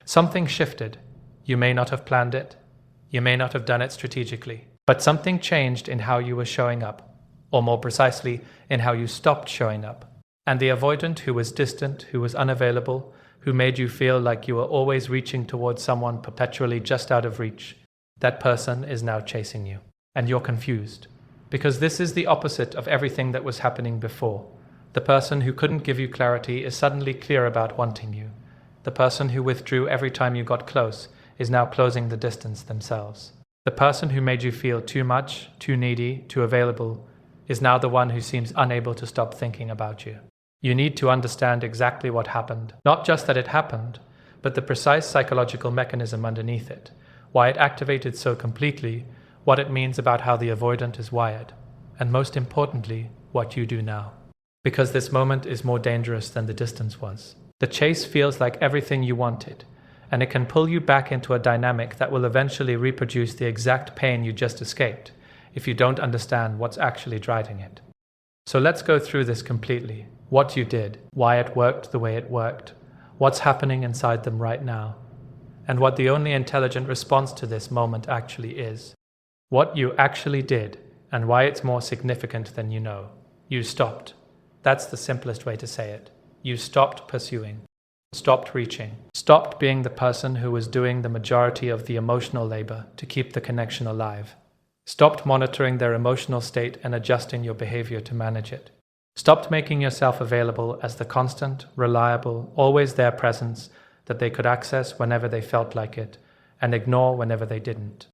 Something shifted. You may not have planned it. You may not have done it strategically. But something changed in how you were showing up, or more precisely, in how you stopped showing up. And the avoidant who was distant, who was unavailable, who made you feel like you were always reaching towards someone perpetually just out of reach, that person is now chasing you. And you're confused. Because this is the opposite of everything that was happening before. The person who couldn't give you clarity is suddenly clear about wanting you. The person who withdrew every time you got close is now closing the distance themselves. The person who made you feel too much, too needy, too available is now the one who seems unable to stop thinking about you. You need to understand exactly what happened. Not just that it happened, but the precise psychological mechanism underneath it, why it activated so completely, what it means about how the avoidant is wired, and most importantly, what you do now. Because this moment is more dangerous than the distance was. The chase feels like everything you wanted, and it can pull you back into a dynamic that will eventually reproduce the exact pain you just escaped if you don't understand what's actually driving it. So let's go through this completely. What you did, why it worked the way it worked, what's happening inside them right now, and what the only intelligent response to this moment actually is. What you actually did, and why it's more significant than you know. You stopped. That's the simplest way to say it. You stopped pursuing. Stopped reaching. Stopped being the person who was doing the majority of the emotional labor to keep the connection alive. Stopped monitoring their emotional state and adjusting your behavior to manage it. Stopped making yourself available as the constant, reliable, always there presence that they could access whenever they felt like it and ignore whenever they didn't.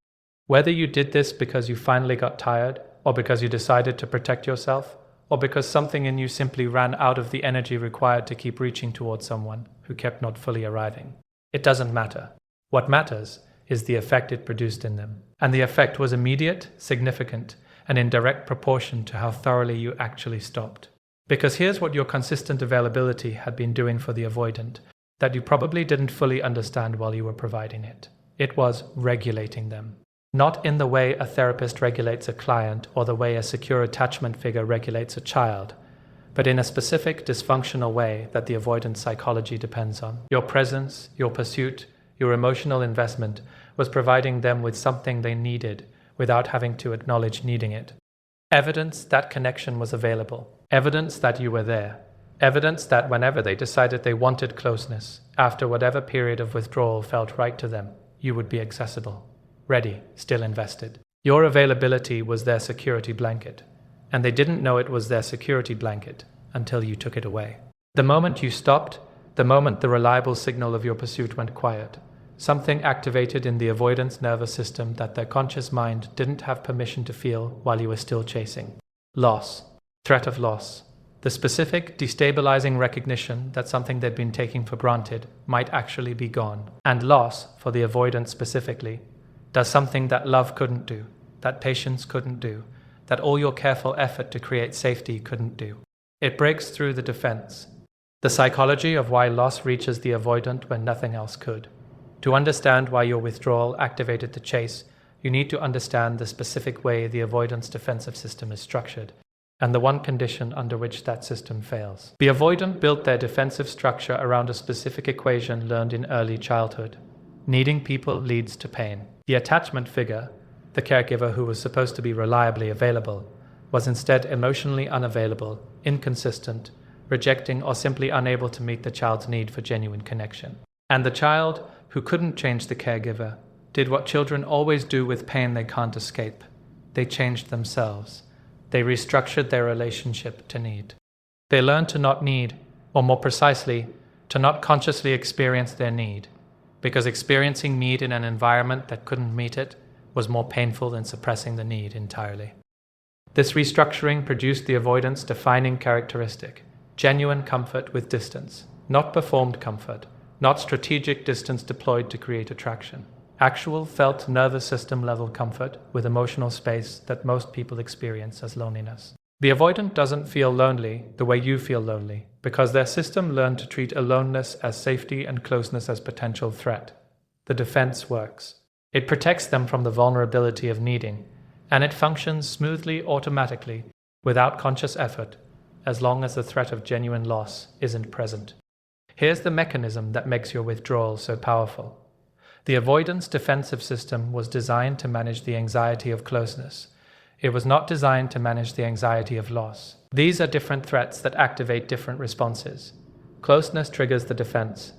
Whether you did this because you finally got tired, or because you decided to protect yourself, or because something in you simply ran out of the energy required to keep reaching towards someone who kept not fully arriving. It doesn't matter. What matters is the effect it produced in them. And the effect was immediate, significant, and in direct proportion to how thoroughly you actually stopped. Because here's what your consistent availability had been doing for the avoidant, that you probably didn't fully understand while you were providing it. It was regulating them. Not in the way a therapist regulates a client or the way a secure attachment figure regulates a child, but in a specific dysfunctional way that the avoidant psychology depends on. Your presence, your pursuit, your emotional investment was providing them with something they needed without having to acknowledge needing it. Evidence that connection was available. Evidence that you were there. Evidence that whenever they decided they wanted closeness, after whatever period of withdrawal felt right to them, you would be accessible. Ready, still invested. Your availability was their security blanket, and they didn't know it was their security blanket until you took it away. The moment you stopped, the moment the reliable signal of your pursuit went quiet, something activated in the avoidance nervous system that their conscious mind didn't have permission to feel while you were still chasing. Loss. Threat of loss. The specific, destabilizing recognition that something they'd been taking for granted might actually be gone. And loss, for the avoidant specifically, does something that love couldn't do, that patience couldn't do, that all your careful effort to create safety couldn't do. It breaks through the defense. The psychology of why loss reaches the avoidant when nothing else could. To understand why your withdrawal activated the chase, you need to understand the specific way the avoidance defensive system is structured, and the one condition under which that system fails. The avoidant built their defensive structure around a specific equation learned in early childhood. Needing people leads to pain. The attachment figure, the caregiver who was supposed to be reliably available, was instead emotionally unavailable, inconsistent, rejecting or simply unable to meet the child's need for genuine connection. And the child, who couldn't change the caregiver, did what children always do with pain they can't escape. They changed themselves. They restructured their relationship to need. They learned to not need, or more precisely, to not consciously experience their need, because experiencing need in an environment that couldn't meet it was more painful than suppressing the need entirely. This restructuring produced the avoidance defining characteristic: genuine comfort with distance, not performed comfort, not strategic distance deployed to create attraction. Actual felt nervous system level comfort with emotional space that most people experience as loneliness. The avoidant doesn't feel lonely the way you feel lonely, because their system learned to treat aloneness as safety and closeness as potential threat. The defense works. It protects them from the vulnerability of needing, and it functions smoothly automatically, without conscious effort, as long as the threat of genuine loss isn't present. Here's the mechanism that makes your withdrawal so powerful. The avoidance defensive system was designed to manage the anxiety of closeness. It was not designed to manage the anxiety of loss. These are different threats that activate different responses. Closeness triggers the defense.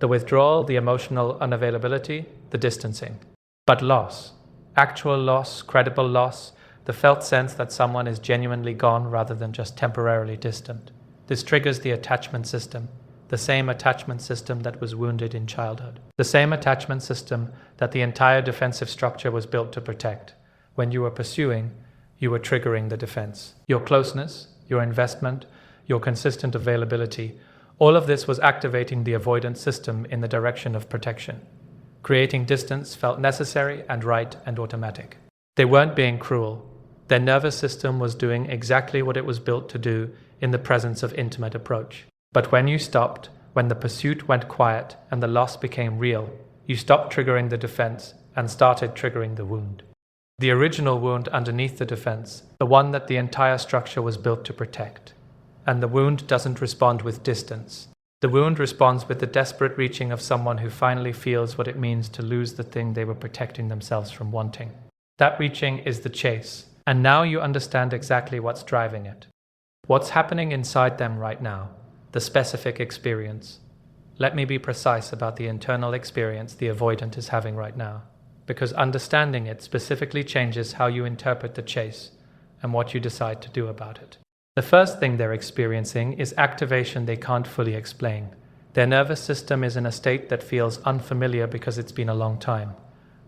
The withdrawal, the emotional unavailability, the distancing. But loss, actual loss, credible loss, the felt sense that someone is genuinely gone rather than just temporarily distant. This triggers the attachment system, the same attachment system that was wounded in childhood. The same attachment system that the entire defensive structure was built to protect. When you were pursuing, you were triggering the defense. Your closeness, your investment, your consistent availability, all of this was activating the avoidance system in the direction of protection. Creating distance felt necessary and right and automatic. They weren't being cruel. Their nervous system was doing exactly what it was built to do in the presence of intimate approach. But when you stopped, when the pursuit went quiet and the loss became real, you stopped triggering the defense and started triggering the wound. The original wound underneath the defense, the one that the entire structure was built to protect. And the wound doesn't respond with distance. The wound responds with the desperate reaching of someone who finally feels what it means to lose the thing they were protecting themselves from wanting. That reaching is the chase, and now you understand exactly what's driving it. What's happening inside them right now, the specific experience. Let me be precise about the internal experience the avoidant is having right now, because understanding it specifically changes how you interpret the chase and what you decide to do about it. The first thing they're experiencing is activation they can't fully explain. Their nervous system is in a state that feels unfamiliar because it's been a long time,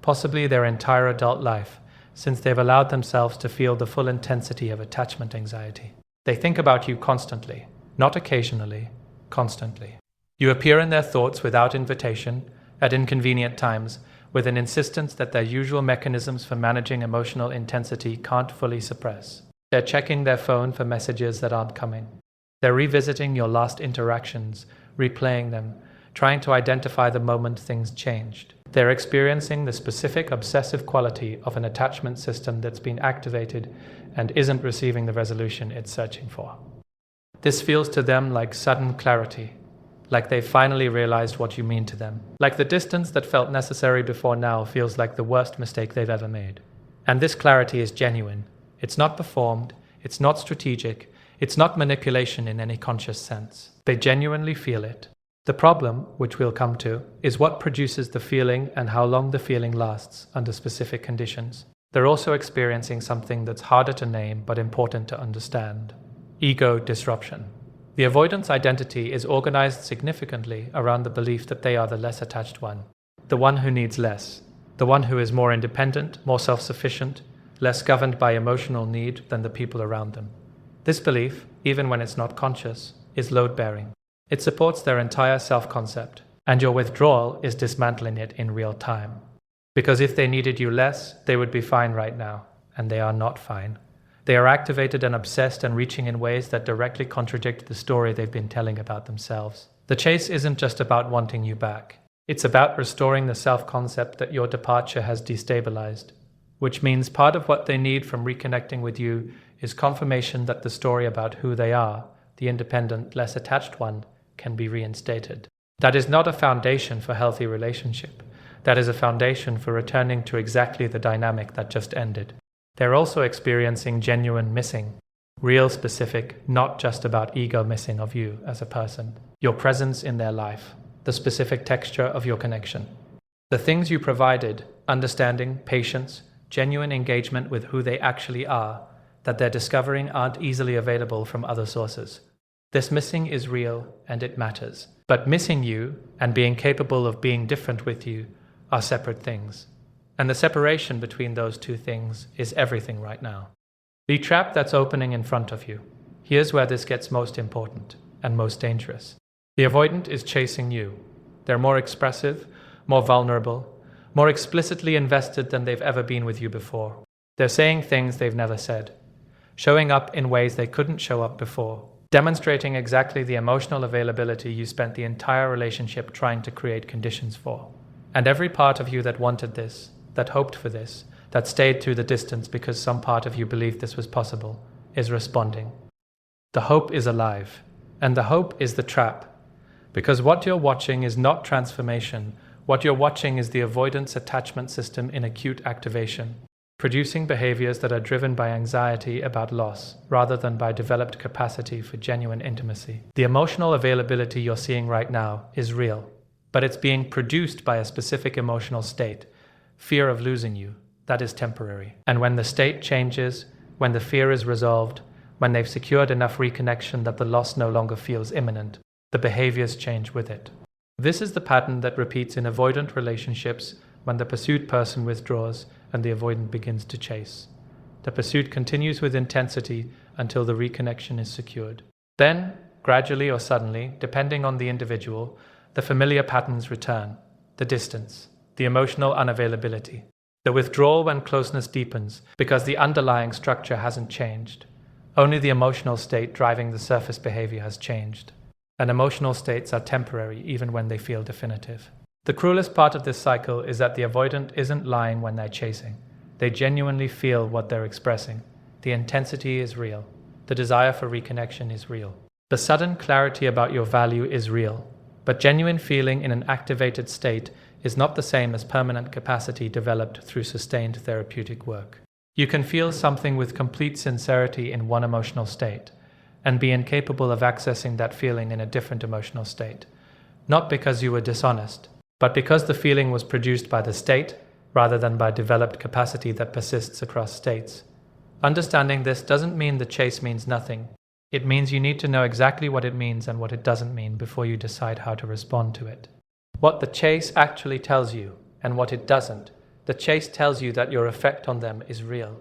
possibly their entire adult life, since they've allowed themselves to feel the full intensity of attachment anxiety. They think about you constantly, not occasionally, constantly. You appear in their thoughts without invitation, at inconvenient times, with an insistence that their usual mechanisms for managing emotional intensity can't fully suppress. They're checking their phone for messages that aren't coming. They're revisiting your last interactions, replaying them, trying to identify the moment things changed. They're experiencing the specific obsessive quality of an attachment system that's been activated and isn't receiving the resolution it's searching for. This feels to them like sudden clarity, like they've finally realized what you mean to them. Like the distance that felt necessary before now feels like the worst mistake they've ever made. And this clarity is genuine. It's not performed, it's not strategic, it's not manipulation in any conscious sense. They genuinely feel it. The problem, which we'll come to, is what produces the feeling and how long the feeling lasts under specific conditions. They're also experiencing something that's harder to name but important to understand. Ego disruption. The avoidance identity is organized significantly around the belief that they are the less attached one, the one who needs less, the one who is more independent, more self-sufficient, less governed by emotional need than the people around them. This belief, even when it's not conscious, is load-bearing. It supports their entire self-concept, and your withdrawal is dismantling it in real time. Because if they needed you less, they would be fine right now, and they are not fine. They are activated and obsessed and reaching in ways that directly contradict the story they've been telling about themselves. The chase isn't just about wanting you back. It's about restoring the self-concept that your departure has destabilized, which means part of what they need from reconnecting with you is confirmation that the story about who they are, the independent, less attached one, can be reinstated. That is not a foundation for healthy relationship. That is a foundation for returning to exactly the dynamic that just ended. They're also experiencing genuine missing, real specific, not just about ego missing of you as a person, your presence in their life, the specific texture of your connection. The things you provided, understanding, patience, genuine engagement with who they actually are, that they're discovering aren't easily available from other sources. This missing is real and it matters. But missing you and being capable of being different with you are separate things. And the separation between those two things is everything right now. The trap that's opening in front of you. Here's where this gets most important and most dangerous. The avoidant is chasing you. They're more expressive, more vulnerable, more explicitly invested than they've ever been with you before. They're saying things they've never said, showing up in ways they couldn't show up before, demonstrating exactly the emotional availability you spent the entire relationship trying to create conditions for. And every part of you that wanted this, that hoped for this, that stayed through the distance because some part of you believed this was possible, is responding. The hope is alive, and the hope is the trap. Because what you're watching is not transformation. What you're watching is the avoidance attachment system in acute activation, producing behaviors that are driven by anxiety about loss rather than by developed capacity for genuine intimacy. The emotional availability you're seeing right now is real, but it's being produced by a specific emotional state, fear of losing you, that is temporary. And when the state changes, when the fear is resolved, when they've secured enough reconnection that the loss no longer feels imminent, the behaviors change with it. This is the pattern that repeats in avoidant relationships when the pursued person withdraws and the avoidant begins to chase. The pursuit continues with intensity until the reconnection is secured. Then, gradually or suddenly, depending on the individual, the familiar patterns return: the distance, the emotional unavailability, the withdrawal when closeness deepens because the underlying structure hasn't changed. Only the emotional state driving the surface behavior has changed. And emotional states are temporary even when they feel definitive. The cruelest part of this cycle is that the avoidant isn't lying when they're chasing. They genuinely feel what they're expressing. The intensity is real. The desire for reconnection is real. The sudden clarity about your value is real. But genuine feeling in an activated state is not the same as permanent capacity developed through sustained therapeutic work. You can feel something with complete sincerity in one emotional state, and be incapable of accessing that feeling in a different emotional state. Not because you were dishonest, but because the feeling was produced by the state rather than by developed capacity that persists across states. Understanding this doesn't mean the chase means nothing. It means you need to know exactly what it means and what it doesn't mean before you decide how to respond to it. What the chase actually tells you and what it doesn't. The chase tells you that your effect on them is real,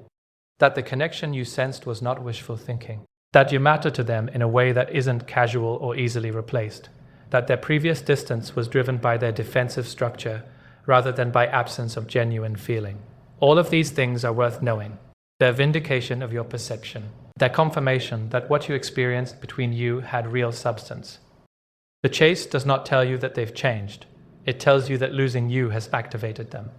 that the connection you sensed was not wishful thinking, that you matter to them in a way that isn't casual or easily replaced, that their previous distance was driven by their defensive structure rather than by absence of genuine feeling. All of these things are worth knowing. They're vindication of your perception. They're confirmation that what you experienced between you had real substance. The chase does not tell you that they've changed. It tells you that losing you has activated them.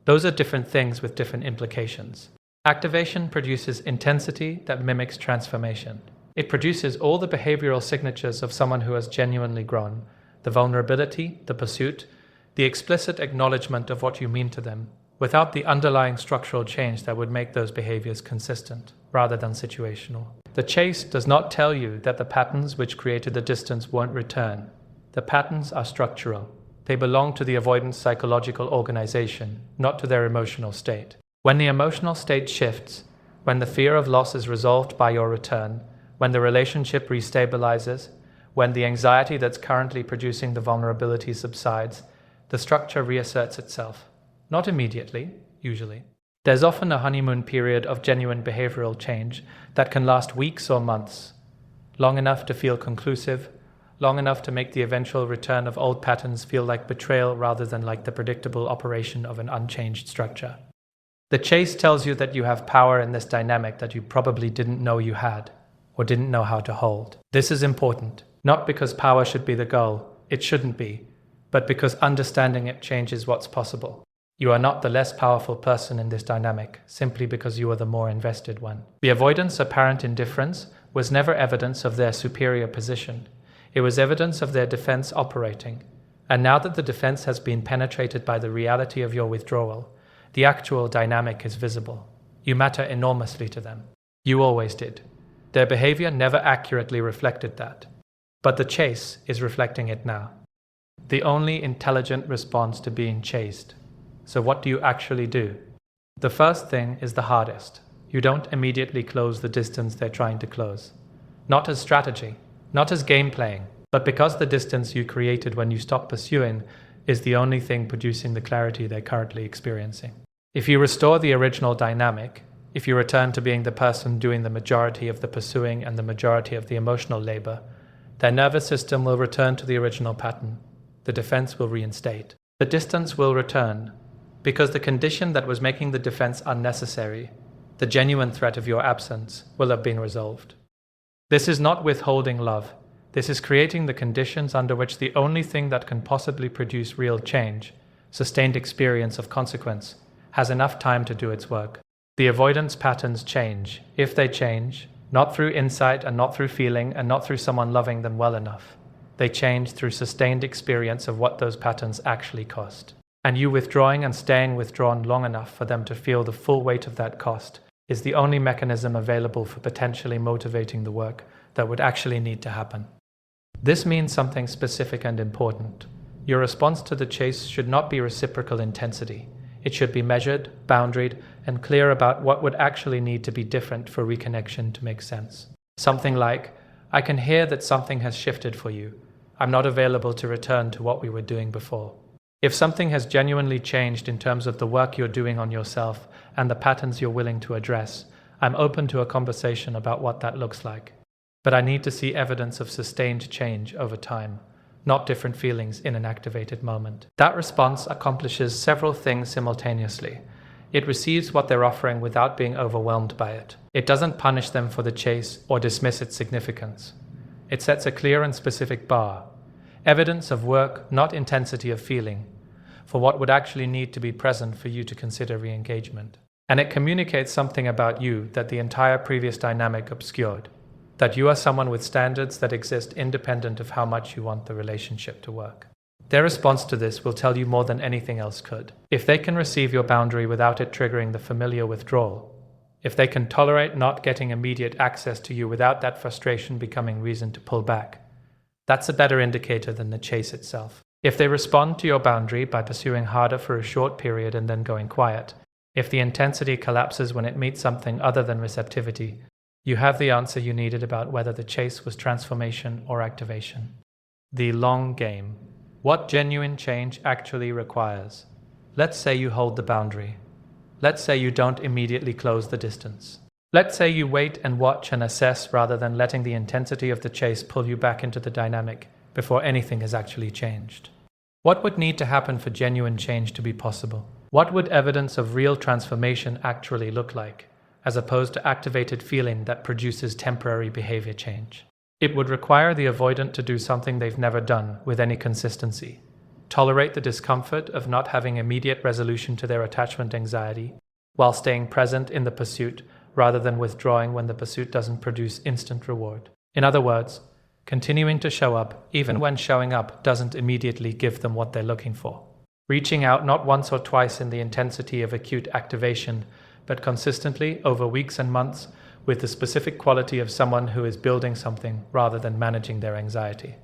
Those are different things with different implications. Activation produces intensity that mimics transformation. It produces all the behavioral signatures of someone who has genuinely grown: the vulnerability, the pursuit, the explicit acknowledgement of what you mean to them, without the underlying structural change that would make those behaviors consistent, rather than situational. The chase does not tell you that the patterns which created the distance won't return. The patterns are structural. They belong to the avoidant psychological organization, not to their emotional state. When the emotional state shifts, when the fear of loss is resolved by your return, when the relationship restabilizes, when the anxiety that's currently producing the vulnerability subsides, the structure reasserts itself. Not immediately, usually. There's often a honeymoon period of genuine behavioral change that can last weeks or months, long enough to feel conclusive, long enough to make the eventual return of old patterns feel like betrayal rather than like the predictable operation of an unchanged structure. The chase tells you that you have power in this dynamic that you probably didn't know you had, or didn't know how to hold. This is important, not because power should be the goal, it shouldn't be, but because understanding it changes what's possible. You are not the less powerful person in this dynamic, simply because you are the more invested one. The avoidant's apparent indifference was never evidence of their superior position. It was evidence of their defense operating. And now that the defense has been penetrated by the reality of your withdrawal, the actual dynamic is visible. You matter enormously to them. You always did. Their behavior never accurately reflected that. But the chase is reflecting it now. The only intelligent response to being chased. So what do you actually do? The first thing is the hardest. You don't immediately close the distance they're trying to close. Not as strategy, not as game playing, but because the distance you created when you stopped pursuing is the only thing producing the clarity they're currently experiencing. If you restore the original dynamic, if you return to being the person doing the majority of the pursuing and the majority of the emotional labor, their nervous system will return to the original pattern. The defense will reinstate. The distance will return, because the condition that was making the defense unnecessary, the genuine threat of your absence, will have been resolved. This is not withholding love. This is creating the conditions under which the only thing that can possibly produce real change, sustained experience of consequence, has enough time to do its work. The avoidance patterns change, if they change, not through insight and not through feeling and not through someone loving them well enough. They change through sustained experience of what those patterns actually cost. And you withdrawing and staying withdrawn long enough for them to feel the full weight of that cost is the only mechanism available for potentially motivating the work that would actually need to happen. This means something specific and important. Your response to the chase should not be reciprocal intensity. It should be measured, boundaried, and clear about what would actually need to be different for reconnection to make sense. Something like, I can hear that something has shifted for you. I'm not available to return to what we were doing before. If something has genuinely changed in terms of the work you're doing on yourself and the patterns you're willing to address, I'm open to a conversation about what that looks like. But I need to see evidence of sustained change over time, not different feelings in an activated moment. That response accomplishes several things simultaneously. It receives what they're offering without being overwhelmed by it. It doesn't punish them for the chase or dismiss its significance. It sets a clear and specific bar. Evidence of work, not intensity of feeling, for what would actually need to be present for you to consider re-engagement. And it communicates something about you that the entire previous dynamic obscured. That you are someone with standards that exist independent of how much you want the relationship to work. Their response to this will tell you more than anything else could. If they can receive your boundary without it triggering the familiar withdrawal, if they can tolerate not getting immediate access to you without that frustration becoming reason to pull back, that's a better indicator than the chase itself. If they respond to your boundary by pursuing harder for a short period and then going quiet, if the intensity collapses when it meets something other than receptivity, you have the answer you needed about whether the chase was transformation or activation. The long game. What genuine change actually requires? Let's say you hold the boundary. Let's say you don't immediately close the distance. Let's say you wait and watch and assess rather than letting the intensity of the chase pull you back into the dynamic before anything has actually changed. What would need to happen for genuine change to be possible? What would evidence of real transformation actually look like, as opposed to activated feeling that produces temporary behavior change? It would require the avoidant to do something they've never done with any consistency. Tolerate the discomfort of not having immediate resolution to their attachment anxiety, while staying present in the pursuit rather than withdrawing when the pursuit doesn't produce instant reward. In other words, continuing to show up even when showing up doesn't immediately give them what they're looking for. Reaching out not once or twice in the intensity of acute activation, but consistently over weeks and months with the specific quality of someone who is building something rather than managing their anxiety.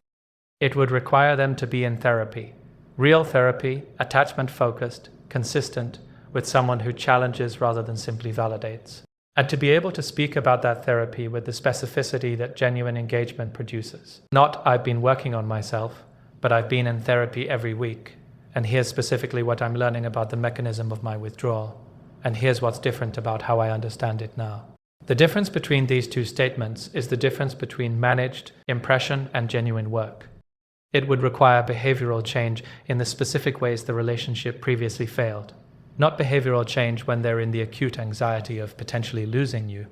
It would require them to be in therapy, real therapy, attachment-focused, consistent, with someone who challenges rather than simply validates. And to be able to speak about that therapy with the specificity that genuine engagement produces. Not, I've been working on myself, but I've been in therapy every week, and here's specifically what I'm learning about the mechanism of my withdrawal, and here's what's different about how I understand it now. The difference between these two statements is the difference between managed, impression, and genuine work. It would require behavioral change in the specific ways the relationship previously failed, not behavioral change when they're in the acute anxiety of potentially losing you.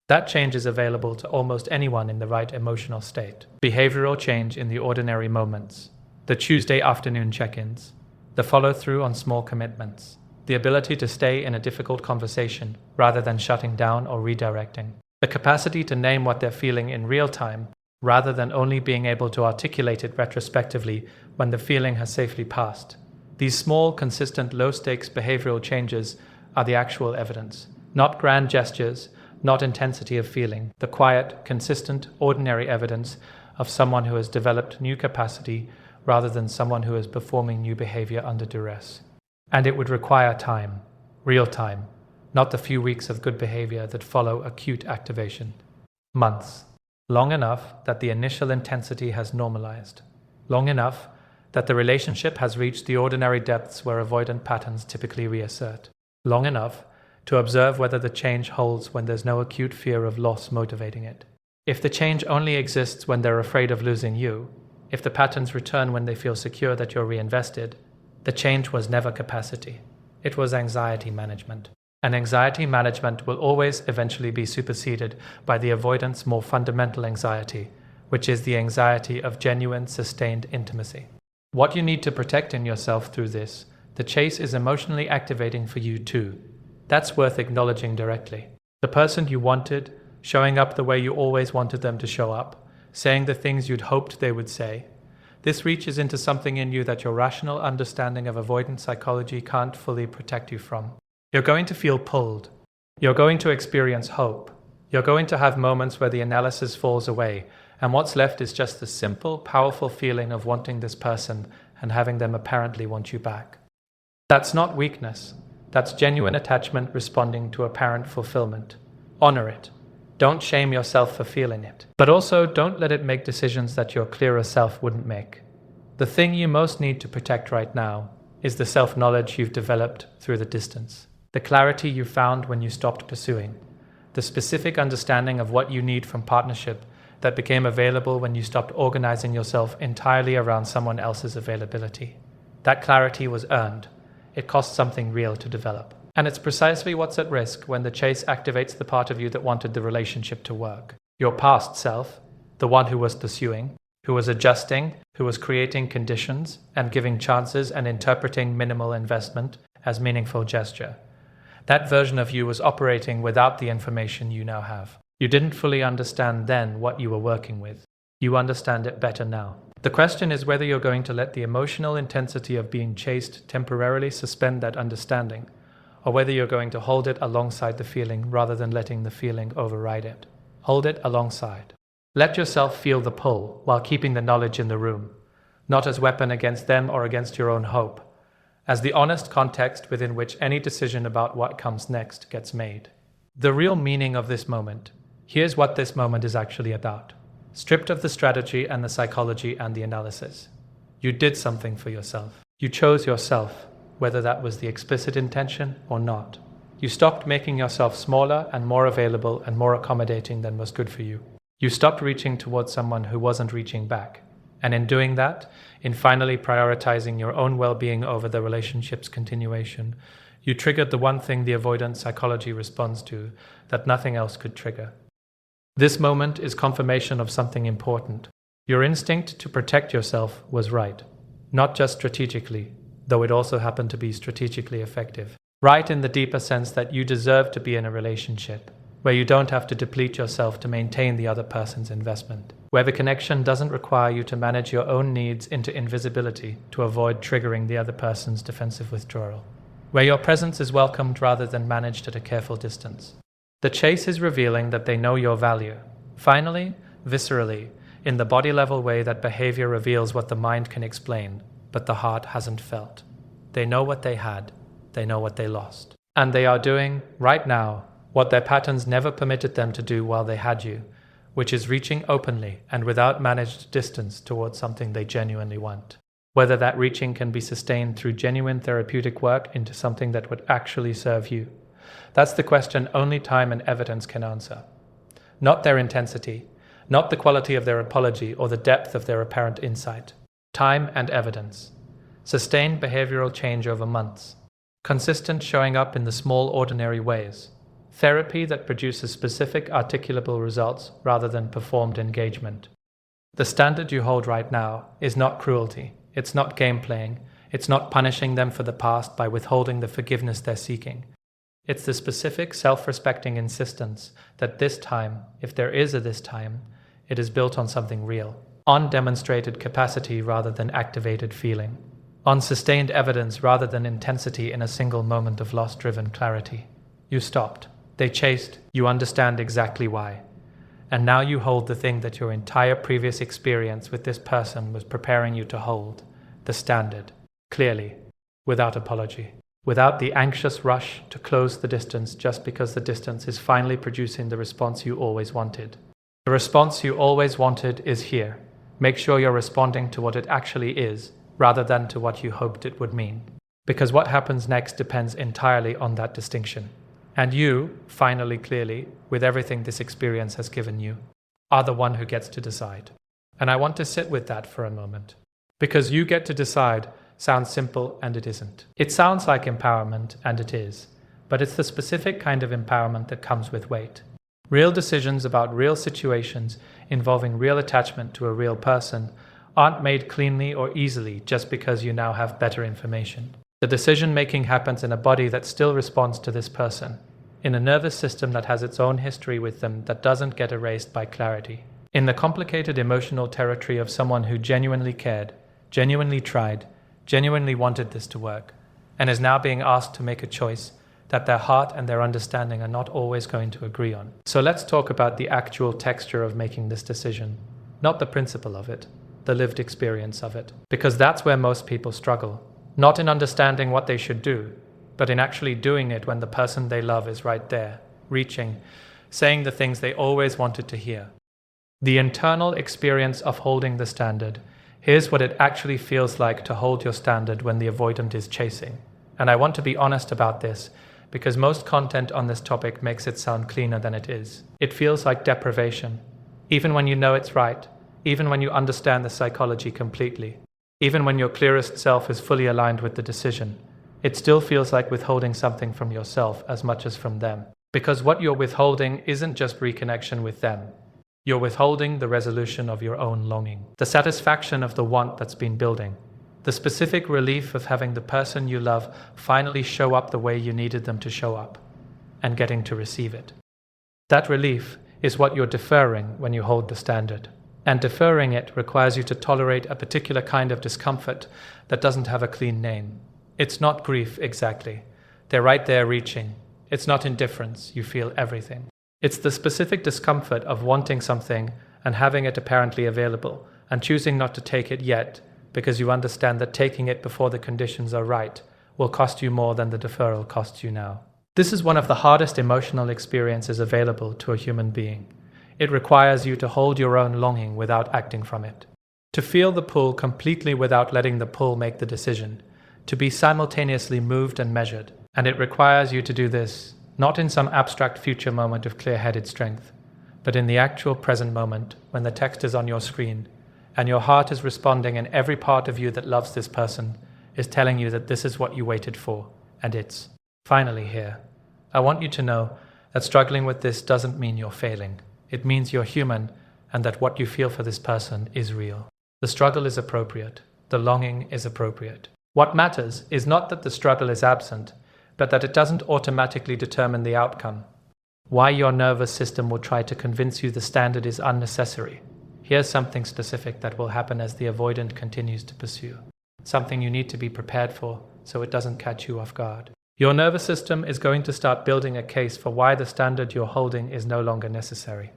That change is available to almost anyone in the right emotional state. Behavioral change in the ordinary moments, the Tuesday afternoon check-ins, the follow-through on small commitments, the ability to stay in a difficult conversation rather than shutting down or redirecting, the capacity to name what they're feeling in real time rather than only being able to articulate it retrospectively when the feeling has safely passed. These small, consistent, low-stakes behavioral changes are the actual evidence, not grand gestures, not intensity of feeling, the quiet, consistent, ordinary evidence of someone who has developed new capacity rather than someone who is performing new behavior under duress. And it would require time, real time, not the few weeks of good behavior that follow acute activation. Months. Long enough that the initial intensity has normalized. Long enough that the relationship has reached the ordinary depths where avoidant patterns typically reassert. Long enough to observe whether the change holds when there's no acute fear of loss motivating it. If the change only exists when they're afraid of losing you, if the patterns return when they feel secure that you're reinvested, the change was never capacity. It was anxiety management. And anxiety management will always eventually be superseded by the avoidant's more fundamental anxiety, which is the anxiety of genuine, sustained intimacy. What you need to protect in yourself through this, the chase is emotionally activating for you too. That's worth acknowledging directly. The person you wanted, showing up the way you always wanted them to show up, saying the things you'd hoped they would say, This reaches into something in you that your rational understanding of avoidant psychology can't fully protect you from. You're going to feel pulled. You're going to experience hope. You're going to have moments where the analysis falls away, and what's left is just the simple, powerful feeling of wanting this person and having them apparently want you back. That's not weakness. That's genuine attachment responding to apparent fulfillment. Honor it. Don't shame yourself for feeling it. But also, don't let it make decisions that your clearer self wouldn't make. The thing you most need to protect right now is the self-knowledge you've developed through the distance. The clarity you found when you stopped pursuing. The specific understanding of what you need from partnership that became available when you stopped organizing yourself entirely around someone else's availability. That clarity was earned. It cost something real to develop. And it's precisely what's at risk when the chase activates the part of you that wanted the relationship to work. Your past self, the one who was pursuing, who was adjusting, who was creating conditions and giving chances and interpreting minimal investment as meaningful gesture. That version of you was operating without the information you now have. You didn't fully understand then what you were working with. You understand it better now. The question is whether you're going to let the emotional intensity of being chased temporarily suspend that understanding, or whether you're going to hold it alongside the feeling rather than letting the feeling override it. Hold it alongside. Let yourself feel the pull while keeping the knowledge in the room, not as weapon against them or against your own hope, as the honest context within which any decision about what comes next gets made. The real meaning of this moment. Here's what this moment is actually about. Stripped of the strategy and the psychology and the analysis. You did something for yourself. You chose yourself, whether that was the explicit intention or not. You stopped making yourself smaller and more available and more accommodating than was good for you. You stopped reaching towards someone who wasn't reaching back. And in doing that, in finally prioritizing your own well-being over the relationship's continuation, you triggered the one thing the avoidant psychology responds to that nothing else could trigger. This moment is confirmation of something important. Your instinct to protect yourself was right, not just strategically, though it also happened to be strategically effective. Right in the deeper sense that you deserve to be in a relationship, where you don't have to deplete yourself to maintain the other person's investment, where the connection doesn't require you to manage your own needs into invisibility to avoid triggering the other person's defensive withdrawal, where your presence is welcomed rather than managed at a careful distance. The chase is revealing that they know your value. Finally, viscerally, in the body-level way that behavior reveals what the mind can explain, but the heart hasn't felt. They know what they had. They know what they lost. And they are doing, right now, what their patterns never permitted them to do while they had you, which is reaching openly and without managed distance towards something they genuinely want. Whether that reaching can be sustained through genuine therapeutic work into something that would actually serve you. That's the question only time and evidence can answer. Not their intensity, not the quality of their apology or the depth of their apparent insight. Time and evidence. Sustained behavioral change over months. Consistent showing up in the small, ordinary ways. Therapy that produces specific, articulable results rather than performed engagement. The standard you hold right now is not cruelty. It's not game playing. It's not punishing them for the past by withholding the forgiveness they're seeking. It's the specific, self-respecting insistence that this time, if there is a this time, it is built on something real. On demonstrated capacity rather than activated feeling. On sustained evidence rather than intensity in a single moment of loss-driven clarity. You stopped. They chased. You understand exactly why. And now you hold the thing that your entire previous experience with this person was preparing you to hold. The standard. Clearly. Without apology. Without the anxious rush to close the distance just because the distance is finally producing the response you always wanted. The response you always wanted is here. Make sure you're responding to what it actually is, rather than to what you hoped it would mean. Because what happens next depends entirely on that distinction. And you, finally clearly, with everything this experience has given you, are the one who gets to decide. And I want to sit with that for a moment. Because you get to decide sounds simple and it isn't. It sounds like empowerment and it is, but it's the specific kind of empowerment that comes with weight. Real decisions about real situations involving real attachment to a real person aren't made cleanly or easily just because you now have better information. The decision-making happens in a body that still responds to this person, in a nervous system that has its own history with them that doesn't get erased by clarity, In the complicated emotional territory of someone who genuinely cared, genuinely tried, genuinely wanted this to work, and is now being asked to make a choice that their heart and their understanding are not always going to agree on. So let's talk about the actual texture of making this decision, not the principle of it, the lived experience of it, because that's where most people struggle, not in understanding what they should do, but in actually doing it when the person they love is right there, reaching, saying the things they always wanted to hear. The internal experience of holding the standard. Here's what it actually feels like to hold your standard when the avoidant is chasing. And I want to be honest about this, because most content on this topic makes it sound cleaner than it is. It feels like deprivation, even when you know it's right, even when you understand the psychology completely, even when your clearest self is fully aligned with the decision. It still feels like withholding something from yourself as much as from them. Because what you're withholding isn't just reconnection with them. You're withholding the resolution of your own longing, the satisfaction of the want that's been building, the specific relief of having the person you love finally show up the way you needed them to show up, and getting to receive it. That relief is what you're deferring when you hold the standard. And deferring it requires you to tolerate a particular kind of discomfort that doesn't have a clean name. It's not grief exactly. They're right there reaching. It's not indifference. You feel everything. It's the specific discomfort of wanting something and having it apparently available and choosing not to take it yet because you understand that taking it before the conditions are right will cost you more than the deferral costs you now. This is one of the hardest emotional experiences available to a human being. It requires you to hold your own longing without acting from it, to feel the pull completely without letting the pull make the decision, to be simultaneously moved and measured. And it requires you to do this, not in some abstract future moment of clear-headed strength, but in the actual present moment when the text is on your screen and your heart is responding and every part of you that loves this person is telling you that this is what you waited for, and it's finally here. I want you to know that struggling with this doesn't mean you're failing. It means you're human and that what you feel for this person is real. The struggle is appropriate. The longing is appropriate. What matters is not that the struggle is absent, but that it doesn't automatically determine the outcome. Why your nervous system will try to convince you the standard is unnecessary. Here's something specific that will happen as the avoidant continues to pursue. Something you need to be prepared for so it doesn't catch you off guard. Your nervous system is going to start building a case for why the standard you're holding is no longer necessary.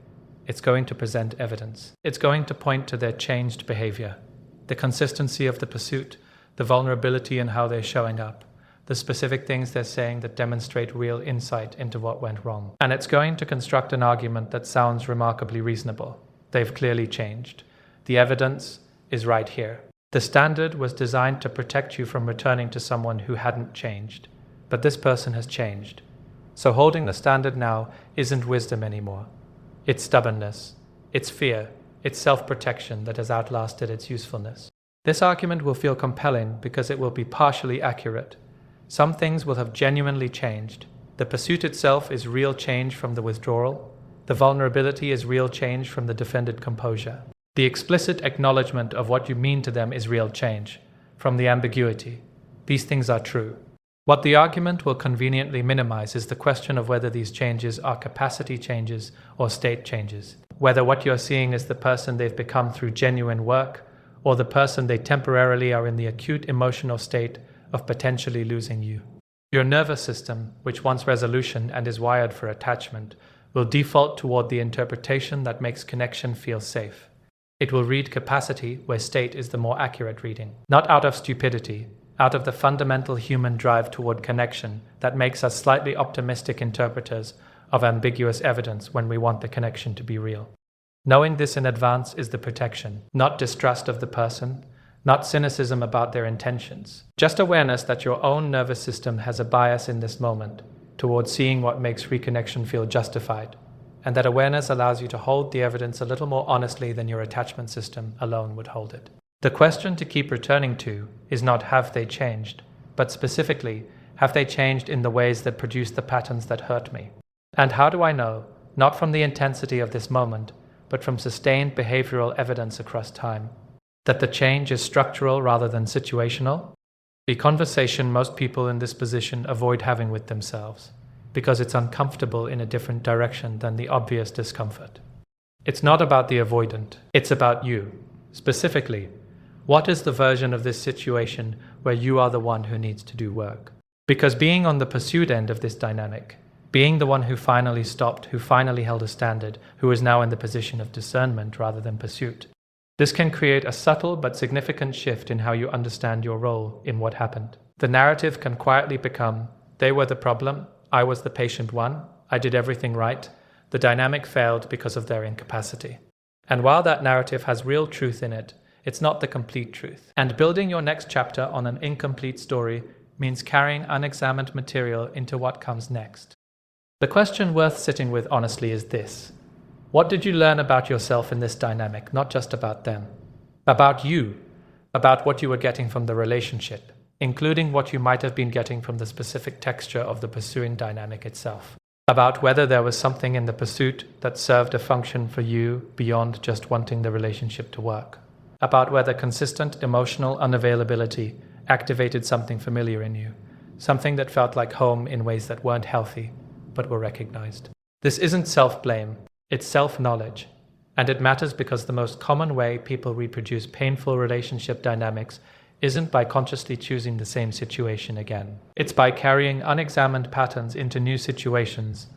It's going to present evidence. It's going to point to their changed behavior, the consistency of the pursuit, the vulnerability in how they're showing up, the specific things they're saying that demonstrate real insight into what went wrong. And it's going to construct an argument that sounds remarkably reasonable. They've clearly changed. The evidence is right here. The standard was designed to protect you from returning to someone who hadn't changed. But this person has changed. So holding the standard now isn't wisdom anymore. It's stubbornness. It's fear. It's self-protection that has outlasted its usefulness. This argument will feel compelling because it will be partially accurate. Some things will have genuinely changed. The pursuit itself is real change from the withdrawal. The vulnerability is real change from the defended composure. The explicit acknowledgement of what you mean to them is real change from the ambiguity. These things are true. What the argument will conveniently minimize is the question of whether these changes are capacity changes or state changes, whether what you're seeing is the person they've become through genuine work or the person they temporarily are in the acute emotional state of potentially losing you. Your nervous system, which wants resolution and is wired for attachment, will default toward the interpretation that makes connection feel safe. It will read capacity where state is the more accurate reading, not out of stupidity, out of the fundamental human drive toward connection that makes us slightly optimistic interpreters of ambiguous evidence when we want the connection to be real. Knowing this in advance is the protection, not distrust of the person, not cynicism about their intentions. Just awareness that your own nervous system has a bias in this moment towards seeing what makes reconnection feel justified, and that awareness allows you to hold the evidence a little more honestly than your attachment system alone would hold it. The question to keep returning to is not have they changed, but specifically, have they changed in the ways that produce the patterns that hurt me? And how do I know, not from the intensity of this moment, but from sustained behavioral evidence across time, that the change is structural rather than situational? The conversation most people in this position avoid having with themselves, because it's uncomfortable in a different direction than the obvious discomfort. It's not about the avoidant, it's about you. Specifically, what is the version of this situation where you are the one who needs to do work? Because being on the pursued end of this dynamic, being the one who finally stopped, who finally held a standard, who is now in the position of discernment rather than pursuit, this can create a subtle but significant shift in how you understand your role in what happened. The narrative can quietly become, they were the problem, I was the patient one, I did everything right, the dynamic failed because of their incapacity. And while that narrative has real truth in it, it's not the complete truth. And building your next chapter on an incomplete story means carrying unexamined material into what comes next. The question worth sitting with honestly is this. What did you learn about yourself in this dynamic, not just about them? About you, about what you were getting from the relationship, including what you might have been getting from the specific texture of the pursuing dynamic itself. About whether there was something in the pursuit that served a function for you beyond just wanting the relationship to work. About whether consistent emotional unavailability activated something familiar in you, something that felt like home in ways that weren't healthy, but were recognized. This isn't self-blame, it's self-knowledge, and it matters because the most common way people reproduce painful relationship dynamics isn't by consciously choosing the same situation again. It's by carrying unexamined patterns into new situations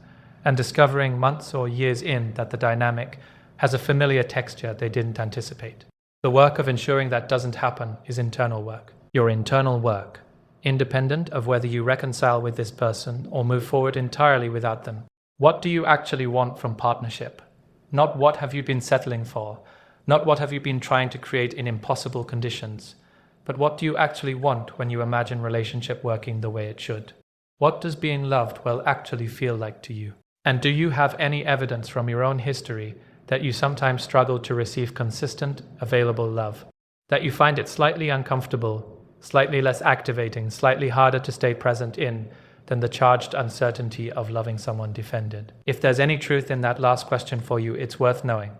and discovering months or years in that the dynamic has a familiar texture they didn't anticipate. The work of ensuring that doesn't happen is internal work. Your internal work, independent of whether you reconcile with this person or move forward entirely without them. What do you actually want from partnership? Not what have you been settling for, not what have you been trying to create in impossible conditions, but what do you actually want when you imagine relationship working the way it should? What does being loved well actually feel like to you? And do you have any evidence from your own history that you sometimes struggle to receive consistent, available love? That you find it slightly uncomfortable, slightly less activating, slightly harder to stay present in than the charged uncertainty of loving someone defended? If there's any truth in that last question for you, it's worth knowing,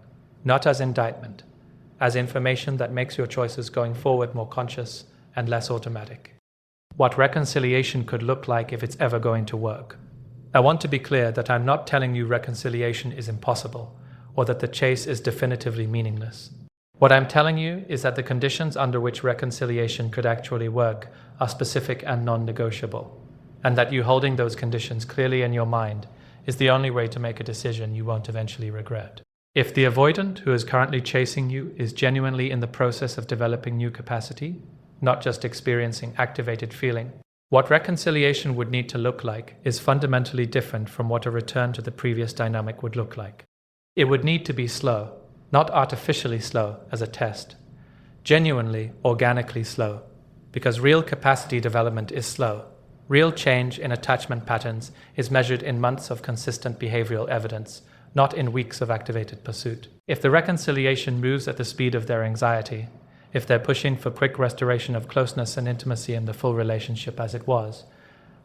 not as indictment, as information that makes your choices going forward more conscious and less automatic. What reconciliation could look like if it's ever going to work. I want to be clear that I'm not telling you reconciliation is impossible or that the chase is definitively meaningless. What I'm telling you is that the conditions under which reconciliation could actually work are specific and non-negotiable, and that you holding those conditions clearly in your mind is the only way to make a decision you won't eventually regret. If the avoidant who is currently chasing you is genuinely in the process of developing new capacity, not just experiencing activated feeling, what reconciliation would need to look like is fundamentally different from what a return to the previous dynamic would look like. It would need to be slow, not artificially slow as a test, genuinely, organically slow, because real capacity development is slow. Real change in attachment patterns is measured in months of consistent behavioral evidence, not in weeks of activated pursuit. If the reconciliation moves at the speed of their anxiety, if they're pushing for quick restoration of closeness and intimacy in the full relationship as it was,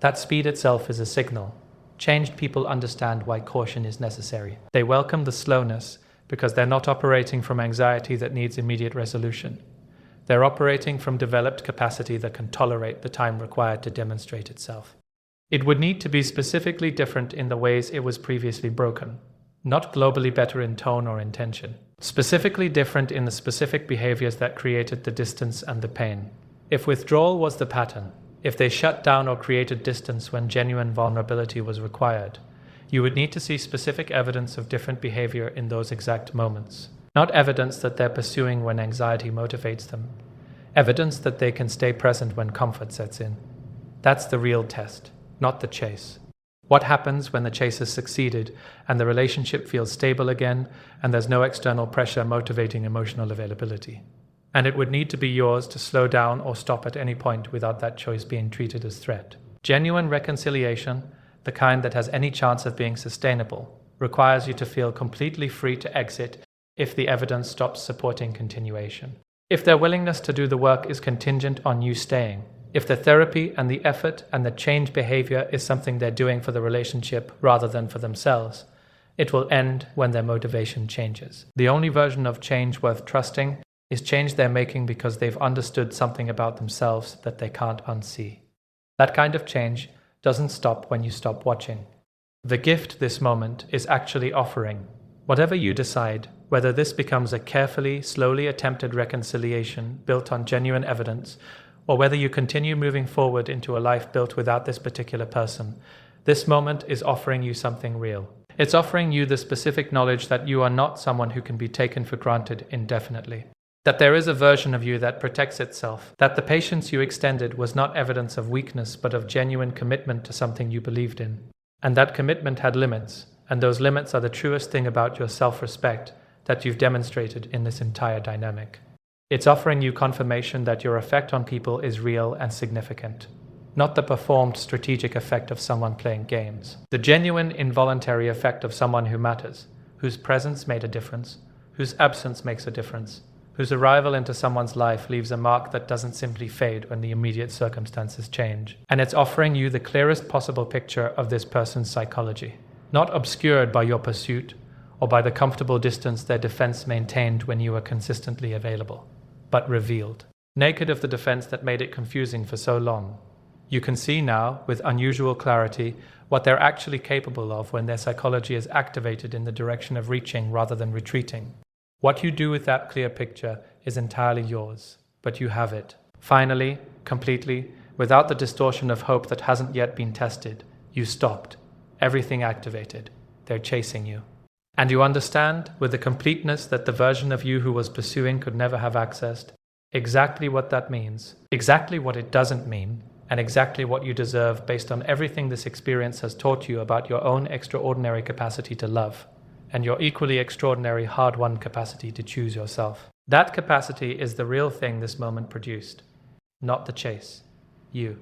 that speed itself is a signal. Changed people understand why caution is necessary. They welcome the slowness because they're not operating from anxiety that needs immediate resolution. They're operating from developed capacity that can tolerate the time required to demonstrate itself. It would need to be specifically different in the ways it was previously broken. Not globally better in tone or intention. Specifically different in the specific behaviors that created the distance and the pain. If withdrawal was the pattern, if they shut down or created distance when genuine vulnerability was required, you would need to see specific evidence of different behavior in those exact moments. Not evidence that they're pursuing when anxiety motivates them. Evidence that they can stay present when comfort sets in. That's the real test, not the chase. What happens when the chase has succeeded and the relationship feels stable again and there's no external pressure motivating emotional availability? And it would need to be yours to slow down or stop at any point without that choice being treated as threat. Genuine reconciliation, the kind that has any chance of being sustainable, requires you to feel completely free to exit if the evidence stops supporting continuation. If their willingness to do the work is contingent on you staying, if the therapy and the effort and the change behavior is something they're doing for the relationship rather than for themselves, it will end when their motivation changes. The only version of change worth trusting is change they're making because they've understood something about themselves that they can't unsee. That kind of change doesn't stop when you stop watching. The gift this moment is actually offering, whatever you decide, whether this becomes a carefully, slowly attempted reconciliation built on genuine evidence, or whether you continue moving forward into a life built without this particular person, this moment is offering you something real. It's offering you the specific knowledge that you are not someone who can be taken for granted indefinitely. That there is a version of you that protects itself, that the patience you extended was not evidence of weakness but of genuine commitment to something you believed in. And that commitment had limits, and those limits are the truest thing about your self-respect that you've demonstrated in this entire dynamic. It's offering you confirmation that your effect on people is real and significant, not the performed strategic effect of someone playing games. The genuine involuntary effect of someone who matters, whose presence made a difference, whose absence makes a difference, whose arrival into someone's life leaves a mark that doesn't simply fade when the immediate circumstances change. And it's offering you the clearest possible picture of this person's psychology, not obscured by your pursuit or by the comfortable distance their defense maintained when you were consistently available, but revealed, naked of the defense that made it confusing for so long. You can see now, with unusual clarity, what they're actually capable of when their psychology is activated in the direction of reaching rather than retreating. What you do with that clear picture is entirely yours, but you have it. Finally, completely, without the distortion of hope that hasn't yet been tested, you stopped. Everything activated. They're chasing you. And you understand, with the completeness that the version of you who was pursuing could never have accessed, exactly what that means, exactly what it doesn't mean, and exactly what you deserve based on everything this experience has taught you about your own extraordinary capacity to love, and your equally extraordinary hard-won capacity to choose yourself. That capacity is the real thing this moment produced, not the chase. You.